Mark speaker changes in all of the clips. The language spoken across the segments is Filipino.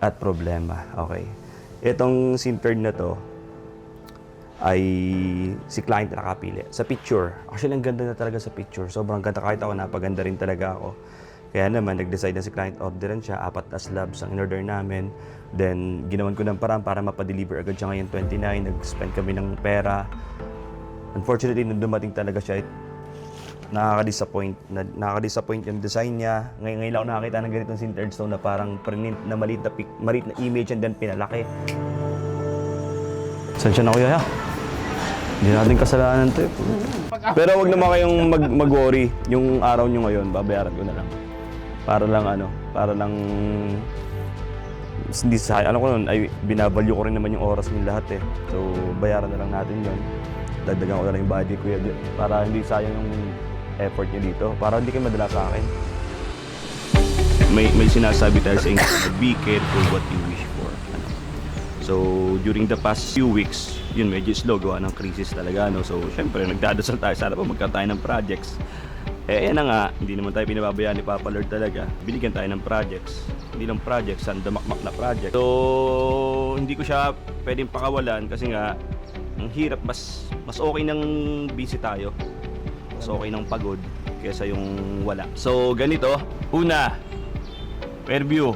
Speaker 1: at problema. Okay. Itong sintered na to ay si client na nakapili. Sa picture, actually ang ganda na talaga sa picture. Sobrang ganda, kahit ako napaganda rin talaga ako. Kaya naman, nag-decide na si client, orderan siya, 4 na slabs ang in-order namin. Then, ginawan ko ng paraan para mapadeliver agad siya ngayon 29. Nag-spend kami ng pera. Unfortunately, nung dumating talaga siya, nakaka-disappoint. Nakaka-disappoint yung design niya. Ngayon lang ako nakakita ng ganitong sintered stone na parang print na maliit na image and then pinalaki. Sensya na kuya. Hindi natin kasalanan to. Pero wag naman kayong mag-worry. Yung araw nyo ngayon, babayaran ko na lang. Para lang hindi sa ano ko noon ay binavalue ko rin naman yung oras ng lahat eh. So bayaran na lang natin 'yon. Dagdagan ko na lang yung budget ko yan para hindi sayang yung effort niyo dito. Para hindi kayo madala sa akin. May sinasabi tayo sa English, be careful what you wish for. So during the past few weeks, yun medyo slow gawa ng crisis talaga no. So syempre nagdadasal tayo sana pa magkaroon tayo ng projects. Yan na nga, hindi naman tayo pinababayaan ni Papa Lord talaga. Binigyan tayo ng projects. Hindi lang projects, sandamakmak na project. So, hindi ko siya pwedeng pakawalan kasi nga, ang hirap, mas okay nang busy tayo. Mas okay nang pagod kaysa yung wala. So, ganito. Una, Fairview.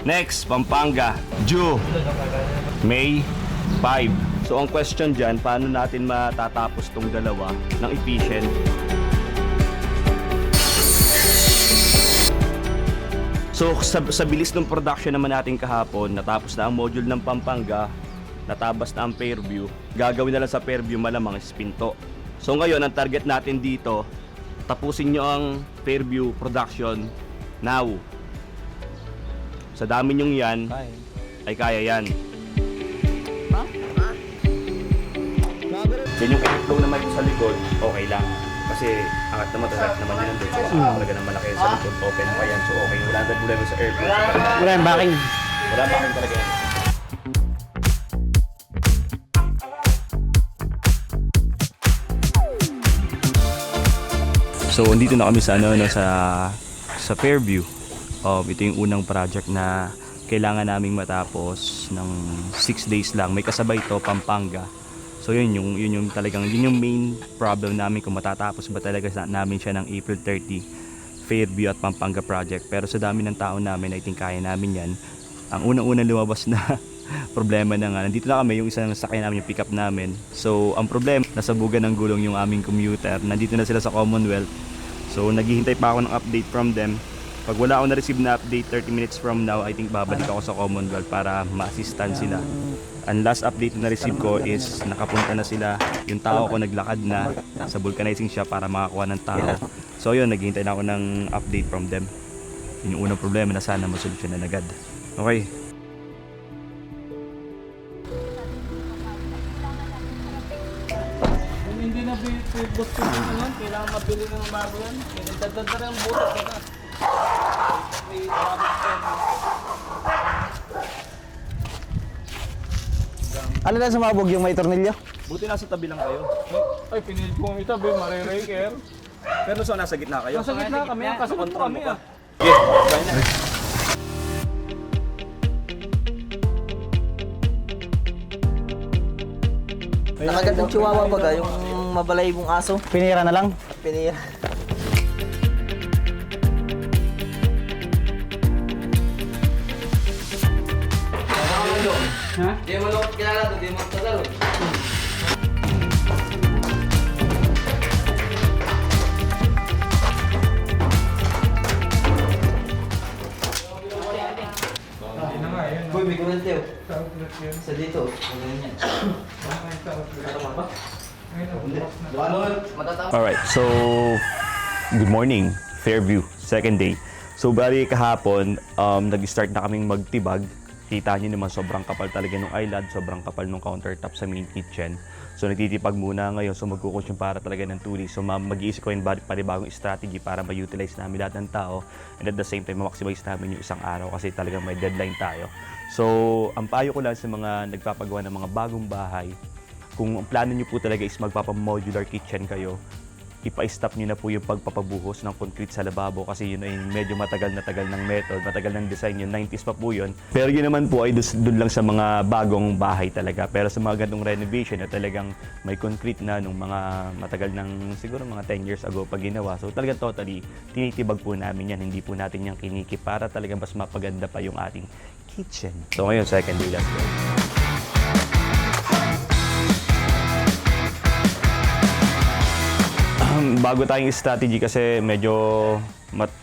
Speaker 1: Next, Pampanga. Due, May 5. So, ang question dyan, paano natin matatapos tong dalawa ng efficient? So sa bilis ng production naman natin kahapon, natapos na ang module ng Pampanga, natabas na ang Fairview. Gagawin na lang sa Fairview malamang is pinto. So ngayon, ang target natin dito, tapusin nyo ang Fairview production now. Sa dami nyong yan, ay kaya yan. Yan yung airflow naman sa likod, okay lang. Kasi angat naman, tatag naman yun nandun. So talaga ng malaki sa likod, open pa yan. So okay, wala na problema sa airflow.
Speaker 2: Wala yung backing.
Speaker 1: Wala backing talaga yan. So dito na kami sa sa Fairview. Ito yung unang project na kailangan naming matapos ng 6 days lang. May kasabay ito, Pampanga. So yun yung main problem namin kung matatapos ba talaga namin siya ng April 30 Fairview at Pampanga project. Pero sa dami ng tao namin, I think kaya namin yan. Ang unang-unang lumabas na problema na nga, nandito na kami, yung isang sakay namin, yung pickup namin. So ang problema, nasabugan ng gulong yung aming commuter. Nandito na sila sa Commonwealth. So naghihintay pa ako ng update from them. Pag wala ako na-receive na update 30 minutes from now, I think babalik ako sa Commonwealth para ma-assistan sila. Ang last update na receive ko is nakapunta na sila, yung tao ko naglakad na sa vulcanizing shop para makakuha ng tao. So yun, naghihintay na ako ng update from them. Yun yung unang problema na sana masolusyonan agad. Okay.
Speaker 3: Hindi na bibot ko yun, kailangan mabili ng bago yan. Nagdadad na rin ang butot ka. May
Speaker 2: Ano lang sumabog yung may tornilyo?
Speaker 1: Buti nasa tabi lang kayo.
Speaker 3: Ay, pinilit ko ang itabi, marireker.
Speaker 1: Pero so nasa gitna kayo?
Speaker 3: Nasa gitna kami, kasunod mo kami ah.
Speaker 1: Okay, na.
Speaker 4: Nakagandang chihuahua baga, yung mabalay mong aso.
Speaker 2: Pinira na lang.
Speaker 4: Pinira.
Speaker 3: Ha?
Speaker 4: Di mo lang kilala to, di mo tagalog. Boy, may comment yun. Sa dito. Ganyan.
Speaker 1: Alright, so good morning, Fairview, second day. So bali kahapon, nag-start na kaming magtibag. Kita nyo naman sobrang kapal talaga ng island, sobrang kapal ng countertop sa main kitchen. So nagtitipag muna ngayon, so magkukusyon para talaga ng tuli. So mag-iisip ko yung panibagong strategy para ma-utilize namin lahat ng tao. And at the same time, ma-maximize namin yung isang araw kasi talagang may deadline tayo. So ang payo ko lang sa mga nagpapagawa ng mga bagong bahay, kung ang plano nyo po talaga is magpapa-modular kitchen kayo, ipa-stop nyo na po yung pagpapabuhos ng concrete sa lababo kasi yun ay medyo matagal ng method, matagal ng design yun, 90s pa po yun. Pero yun naman po ay dun lang sa mga bagong bahay talaga. Pero sa mga ganitong renovation na talagang may concrete na nung mga matagal ng siguro mga 10 years ago pag ginawa. So talagang totally tinitibag po namin yan, hindi po natin yung kinikip para talagang mas mapaganda pa yung ating kitchen. So ngayon, second day, let's go. Bago tayong strategy kasi medyo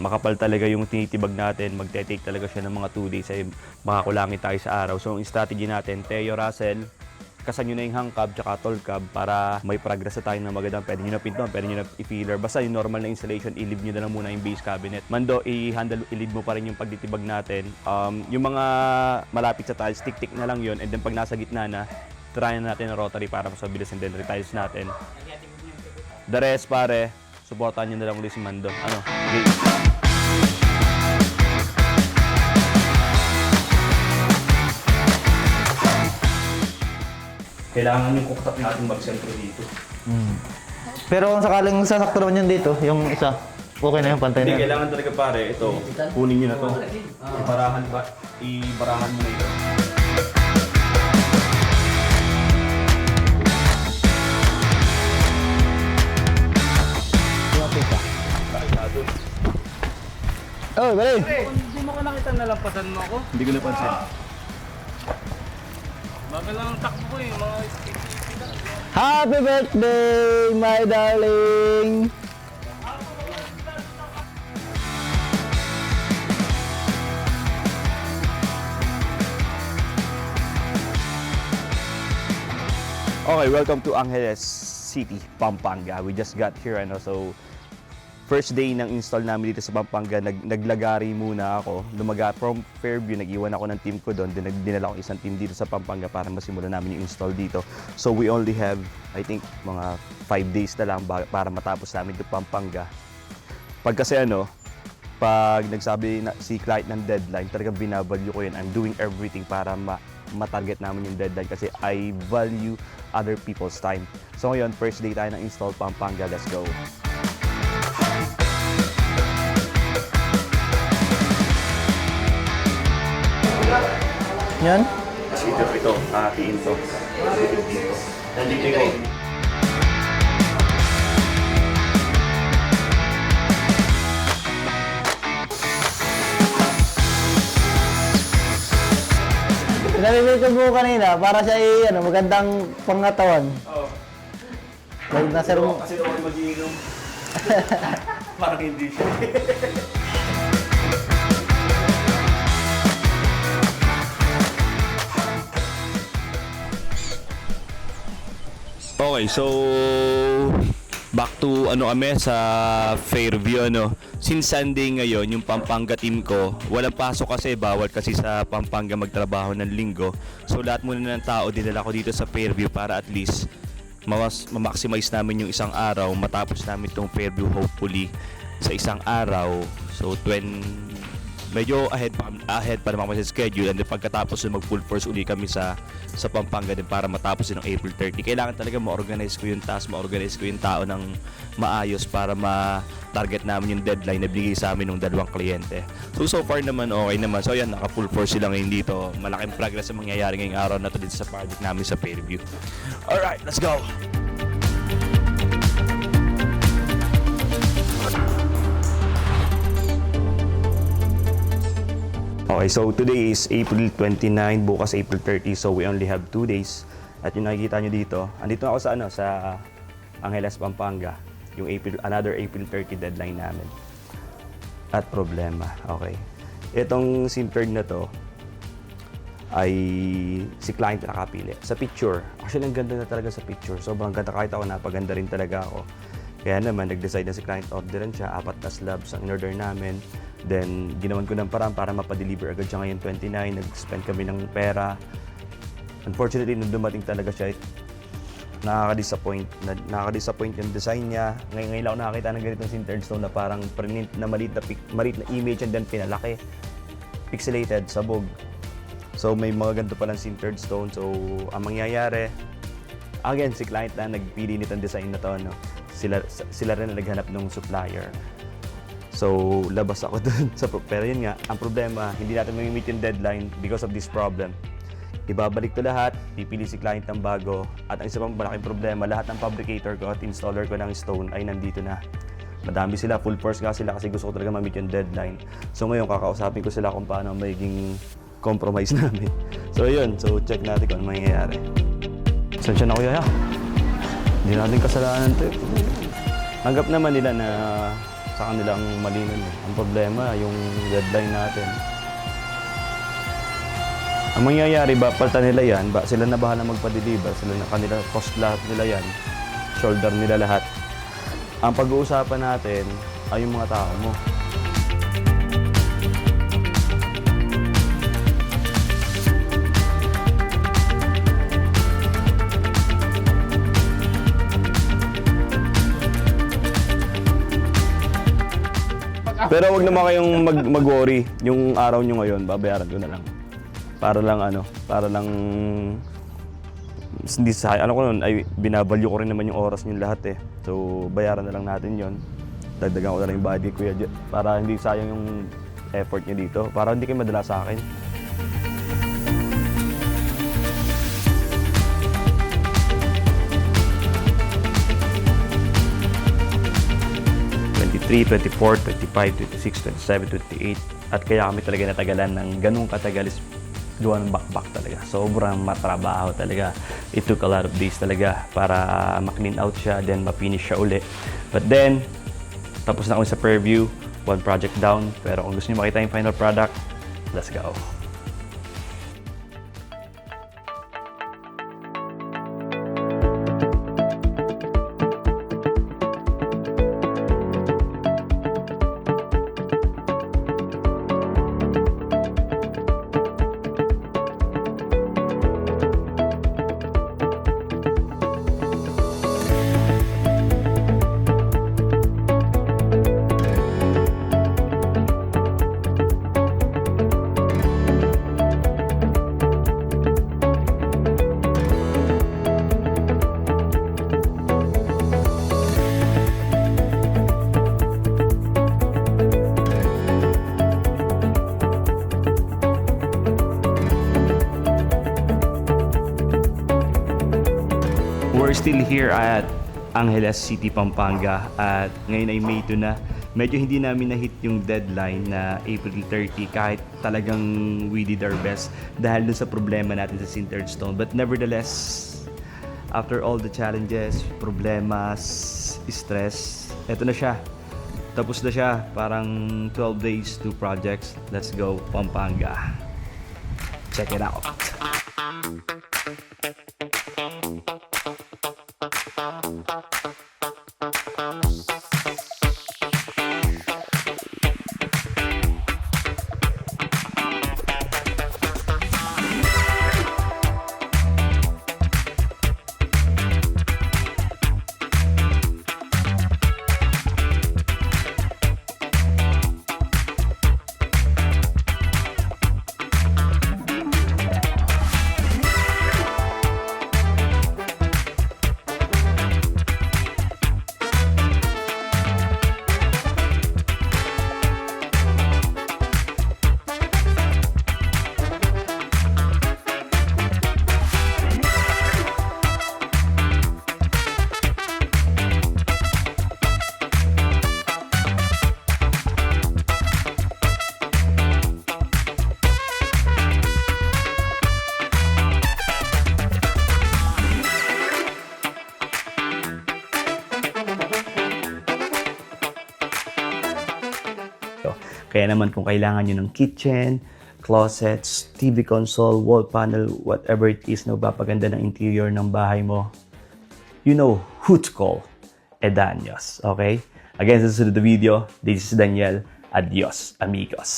Speaker 1: makapal talaga yung tinitibag natin. Magte-take talaga siya ng mga 2 days ay makakulangin tayo sa araw. So ang strategy natin, Teo, Russell, kasan nyo na yung hang cab tsaka tall cab para may progress na tayo na magandang. Pwede nyo na pintuan, pwede nyo na i-filler. Basta yung normal na installation, i-leave nyo na lang muna yung base cabinet. Mando, i-leave mo pa rin yung pagtitibag natin. Yung mga malapit sa tiles, tik-tik na lang yun. And then pag nasa gitna na, try na natin ang rotary para mas mabilis and then retiles natin. The rest, pare, supportan nyo na lang ulit si Mando. Ano? Okay. Kailangan yung cooktop natin mag-sentro dito.
Speaker 2: Pero kung sakaling sasakto naman yun dito, yung isa, okay na yung pantay
Speaker 1: Hindi,
Speaker 2: na.
Speaker 1: kailangan talaga pare, ito, kunin nyo na to. Ibarahan mo na ito.
Speaker 2: Oh, bali!
Speaker 3: Hindi mo ko nakita nalampasan mo ako.
Speaker 1: Hindi ko napansin.
Speaker 3: Bagal lang ang takbo ko eh, mga speed lang.
Speaker 2: Happy birthday, my darling!
Speaker 1: Okay, welcome to Angeles City, Pampanga. We just got here, ano, so first day ng install namin dito sa Pampanga, naglagari muna ako. Lumaga from Fairview, nag-iwan ako ng team ko doon. Dinala ko isang team dito sa Pampanga para masimulan namin yung install dito. So we only have, I think, mga 5 days na lang para matapos namin ito Pampanga. Pag kasi ano, pag nagsabi na si client ng deadline, talagang binavalue ko yun. I'm doing everything para matarget namin yung deadline kasi I value other people's time. So ngayon, first day tayo ng install Pampanga. Let's go!
Speaker 2: Yan?
Speaker 1: Ito, hatiin to. Nandito ko.
Speaker 2: Pinalilito mo kanina para siya magandang pangatawan.
Speaker 1: Oo.
Speaker 2: Nasa room.
Speaker 1: Kasi ako mag-iinom. Parang hindi siya. Okay, so back to kami sa Fairview, ano. Since Sunday ngayon, yung Pampanga team ko, walang pasok kasi, bawal kasi sa Pampanga magtrabaho ng linggo. So lahat muna ng tao dinala ko dito sa Fairview para at least ma-maximize namin yung isang araw, matapos namin itong Fairview hopefully sa isang araw. So medyo ahead pa naman kami sa schedule, and then pagkatapos mag full force uli kami sa Pampanga din para matapos ng April 30. Kailangan talaga ma-organize ko yung task, ma-organize ko yung tao ng maayos para ma-target namin yung deadline na bigay sa amin ng dalawang kliyente. So far naman okay naman. So yan, naka full force sila ngayon dito. Malaking progress ang mangyayari ngayong araw na to dito sa project namin sa Fairview. Alright, let's go! Okay, so today is April 29, bukas April 30, so we only have 2 days. At yung nakikita nyo dito, andito ako sa Angeles, Pampanga, yung another April 30 deadline namin. At problema, okay. Itong SIM card na to ay si client na nakapili. Sa picture, actually ang ganda na talaga sa picture. Sobrang ganda, kahit ako napaganda rin talaga ako. Kaya naman, nag-decide na si client, orderan siya, 4 na slabs ang in-order namin. Then, ginawan ko ng paraan para mapadeliver agad siya ngayon 29. Nag-spend kami ng pera. Unfortunately, nung dumating talaga siya, nakaka-disappoint. Nakaka-disappoint yung design niya. Ngayon lang ako nakakita ng ganitong sintered stone na parang print na maliit na image and then pinalaki. Pixelated, sabog. So, may mga ganito palang sintered stone. So, ang mangyayari, again, si client na nagpili nitong design na to, no? sila rin na naghanap ng supplier. So, labas ako dun. Pero yun nga, ang problema, hindi natin may-meet yung deadline because of this problem. Ibabalik to lahat, pipili si client ng bago, at ang isa pang malaking problema, lahat ng fabricator ko at installer ko ng stone ay nandito na. Madami sila, full force nga sila kasi gusto ko talaga ma-meet yung deadline. So ngayon, kakausapin ko sila kung paano magiging compromise namin. So yun, so check natin kung ano mangyayari. Sensya na kuya, hindi natin kasalanan to. Tanggap naman nila na sa kanilang mali nun eh. Ang problema, yung deadline natin. Ang mangyayari ba, palta nila yan, ba sila na bahala magpa-deliver, sila na kanila, cost lahat nila yan, shoulder nila lahat. Ang pag-uusapan natin ay yung mga tao mo. Pero wag naman kayong mag-worry. Yung araw nyo ngayon, babayaran ko na lang. Para lang hindi sa ano ko noon ay binavalue ko rin naman yung oras niyo lahat eh. So bayaran na lang natin 'yon. Dagdagan ko na lang yung budget kuya para hindi sayang yung effort niyo dito, para hindi kayo madala sa akin. '23, '24, '25, '26, '27, '28 at kaya kami talaga natagalan ng ganung katagal is gawa ng back talaga. Sobrang matrabaho talaga. It took a lot of days talaga para ma-clean out siya, then ma-finish siya uli. But then, tapos na kami sa preview, one project down. Pero kung gusto niyo makita yung final product, let's go. We're still here at Angeles City, Pampanga at ngayon ay May 2 na. Medyo hindi namin na-hit yung deadline na April 30 kahit talagang we did our best dahil dun sa problema natin sa sintered stone. But nevertheless, after all the challenges, problemas, stress, eto na siya. Tapos na siya. Parang 12 days, 2 projects. Let's go, Pampanga. Check it out. Kaya naman kung kailangan nyo ng kitchen, closets, TV console, wall panel, whatever it is na papaganda ng interior ng bahay mo, you know who to call. Edanios. Okay? Again, sa susunod na video, this is Daniel. Adios, amigos.